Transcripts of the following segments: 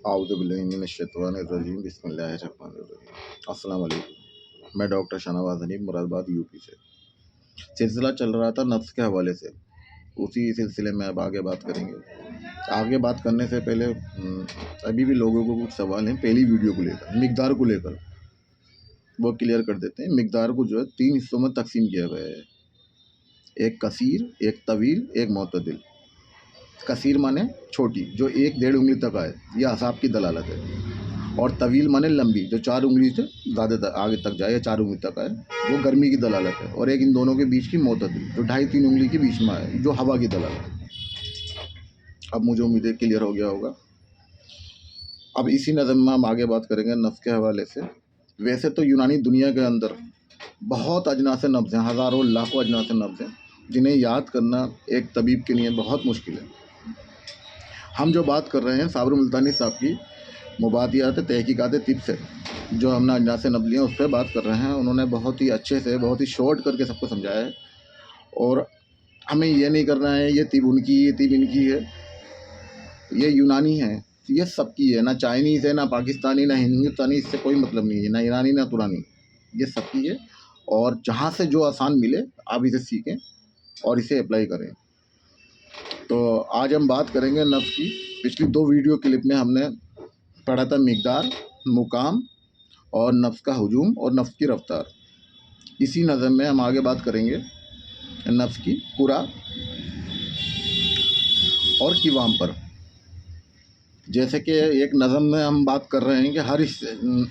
आउज़ुबिल्लाहिमिनश्शैतानिर्रजीम बिस्मिल्लाहिर्रहमानिर्रहीम। अस्सलाम वालेकुम। मैं डॉक्टर शाहनवाज़ हनीफ़ मुरादाबाद यूपी से। सिलसिला चल रहा था नफ्स के हवाले से, उसी सिलसिले में अब आगे बात करेंगे। आगे बात करने से पहले अभी भी लोगों को कुछ सवाल हैं पहली वीडियो को लेकर, मिक़दार को लेकर, वो क्लियर कर देते हैं। मिक़दार को जो है 3 हिस्सों में तक़सीम किया गया है, एक कसीर, एक तवील, एक मुअतदिल। कसीर माने छोटी, जो 1-1.5 उंगली तक आए, यह असाब की दलालत है। और तवील माने लंबी, जो 4 उंगली से ज़्यादा आगे तक जाए या 4 उंगली तक आए, वो गर्मी की दलालत है। और एक इन दोनों के बीच की मुअतदिल, जो 2.5-3 उंगली के बीच में आए, जो हवा की दलालत है। अब मुझे उम्मीद है क्लियर हो गया होगा। अब इसी नज़म में हम आगे बात करेंगे नफ्स के हवाले से। वैसे तो यूनानी दुनिया के अंदर बहुत अजनास नब्ज़ हैं, हज़ारों लाखों अजनास नब्ज़ हैं, जिन्हें याद करना एक तबीब के लिए बहुत मुश्किल है। हम जो बात कर रहे हैं साबर मुल्तानी साहब की मुबादियात तहकीकात तिब से, जो हमने अजनास नब्ज़ लिए उस पर बात कर रहे हैं। उन्होंने बहुत ही अच्छे से, बहुत ही शॉर्ट करके सबको समझाया है। और हमें ये नहीं करना है ये तिब उनकी, ये तिब इनकी है, ये यूनानी है, ये सबकी है, ना चाइनीज़ है, ना पाकिस्तानी, ना हिंदुस्तानी, इससे कोई मतलब नहीं है, ना ईरानी ना तुरानी, ये सबकी है। और जहाँ से जो आसान मिले आप इसे सीखें और इसे अप्लाई करें। तो आज हम बात करेंगे नफ्स की। पिछली 2 वीडियो क्लिप में हमने पढ़ा था मिक़दार, मुकाम और नफ्स का हुजूम और नफ्स की रफ्तार। इसी नज़म में हम आगे बात करेंगे नफ्स की कुरा और किवाम पर। जैसे कि एक नज़म में हम बात कर रहे हैं कि हर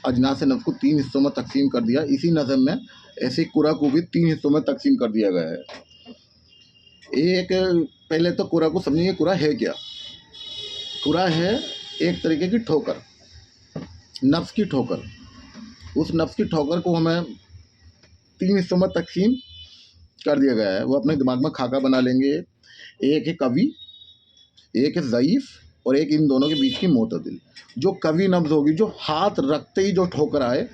अजनास नफ्स को 3 हिस्सों में तकसीम कर दिया, इसी नज़म में ऐसे कुरा को भी 3 हिस्सों में तकसीम कर दिया गया है। एक पहले तो कुरा को समझेंगे, कुरा है क्या। कुरा है एक तरीके की ठोकर, नफ्स की ठोकर। उस नफ्स की ठोकर को हमें 3 हिस्सों में तकसीम कर दिया गया है। वो अपने दिमाग में खाका बना लेंगे। एक है कवी, एक है ज़ईफ़ और एक इन दोनों के बीच की मुअतदिल। जो कवी नब्ज़ होगी, जो हाथ रखते ही जो ठोकर आए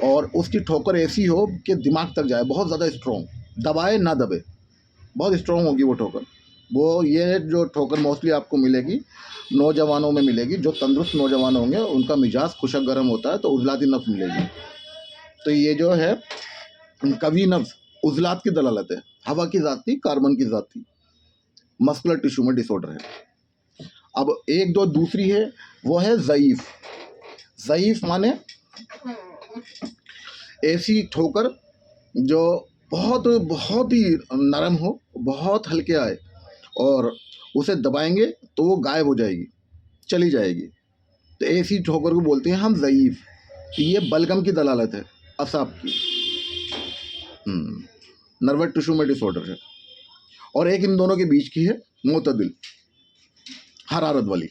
और उसकी ठोकर ऐसी हो कि दिमाग तक जाए, बहुत ज़्यादा स्ट्रॉन्ग, दबाए ना दबे, बहुत स्ट्रॉन्ग होगी वो ठोकर। वो ये जो ठोकर मोस्टली आपको मिलेगी नौजवानों में मिलेगी। जो तंदुरुस्त नौजवान होंगे उनका मिजाज खुशक गर्म होता है, तो उजलाती नफ्स मिलेगी। तो ये जो है कवी नफ्स उजलात की दलालत है, हवा की ज़ाती, कार्बन की ज़ाती, मस्कुलर टिश्यू में डिसऑर्डर है। अब एक जो दूसरी है वो है ज़ईफ़। ज़ईफ़ माने ऐसी ठोकर जो बहुत बहुत ही नरम हो, बहुत हल्के आए और उसे दबाएंगे तो वो गायब हो जाएगी, चली जाएगी। तो ऐसी ठोकर को बोलते हैं हम ज़ईफ़। तो ये बलगम की दलालत है, असाब की, नर्वस टिश्यू में डिसऑर्डर है। और एक इन दोनों के बीच की है मुअतदिल, हरारत वाली,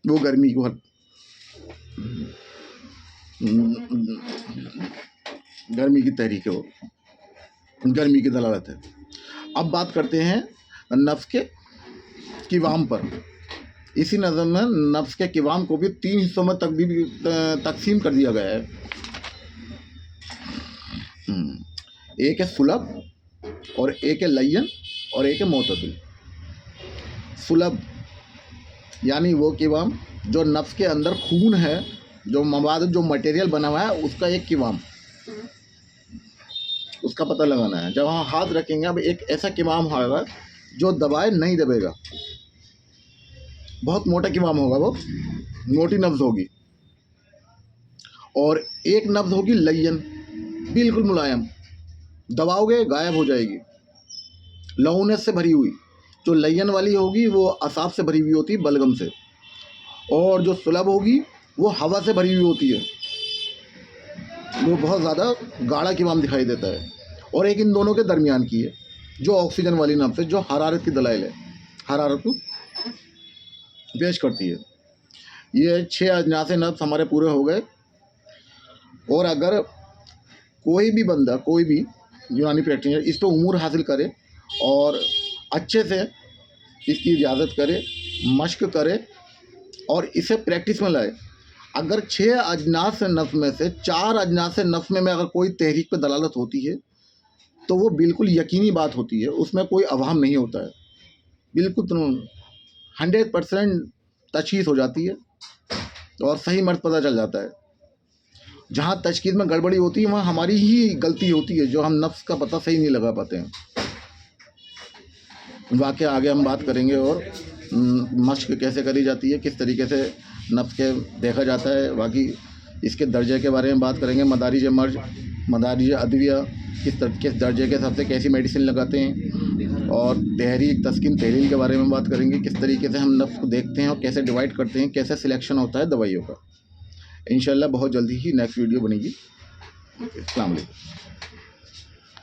वो गर्मी को गर्मी की तहरीक है, वो गर्मी की दलालत है। अब बात करते हैं नफ्स के किवाम पर। इसी नज़म में नफ्स के किवाम को भी 3 हिस्सों में तकसीम कर दिया गया है। एक है सुलभ और एक है लय्यन और एक है मुअतदिल। सुलभ यानी वो किवाम जो नफ्स के अंदर खून है, जो मवाद, जो मटेरियल बना हुआ है, उसका एक किवाम, उसका पता लगाना है। जब हम हाथ रखेंगे, अब एक ऐसा किवाम होगा जो दबाए नहीं दबेगा, बहुत मोटा किवाम होगा, वो मोटी नब्ज़ होगी। और एक नब्ज़ होगी लय्यन, बिल्कुल मुलायम, दबाओगे गायब हो जाएगी, लऊनत से भरी हुई। जो लय्यन वाली होगी वो असाब से भरी हुई होती है, बलगम से। और जो सुलभ होगी वो हवा से भरी हुई होती है, वो बहुत ज़्यादा गाढ़ा किवाम दिखाई देता है। और एक इन दोनों के दरमियान की है जो ऑक्सीजन वाली नब्ज़ है, जो हरारत की दलाइल है, हरारत को पेश करती है। ये 6 अजनास नब्ज़ हमारे पूरे हो गए। और अगर कोई भी बंदा, कोई भी यूनानी प्रैक्टिशनर इस पर उमूर हासिल करे और अच्छे से इसकी इजाज़त करे, मश्क करे और इसे प्रैक्टिस में लाए, अगर 6 अजनास नफ्स में से 4 अजनास नफ्स में अगर कोई तहरीक पे दलालत होती है, तो वो बिल्कुल यकीनी बात होती है, उसमें कोई अवहम नहीं होता है। बिल्कुल 100% तशख़ीस हो जाती है और सही मर्ज़ पता चल जाता है। जहाँ तशख़ीस में गड़बड़ी होती है वहाँ हमारी ही गलती होती है, जो हम नफ्स का पता सही नहीं लगा पाते हैं। वाक़या आगे हम बात करेंगे और मश्क कैसे करी जाती है, किस तरीके से नफ्स के देखा जाता है, बाकी इसके दर्जे के बारे में बात करेंगे। मदारिज मर्ज, मदारिज अदविया, किस दर्जे के हिसाब से कैसी मेडिसिन लगाते हैं, और तहरीक, तस्कीन, तहलील के बारे में बात करेंगे। किस तरीके से हम नफ्स को देखते हैं और कैसे डिवाइड करते हैं, कैसे सिलेक्शन होता है दवाइयों का। इंशाल्लाह बहुत जल्दी ही नेक्स्ट वीडियो बनेगी। अस्सलाम वालेकुम।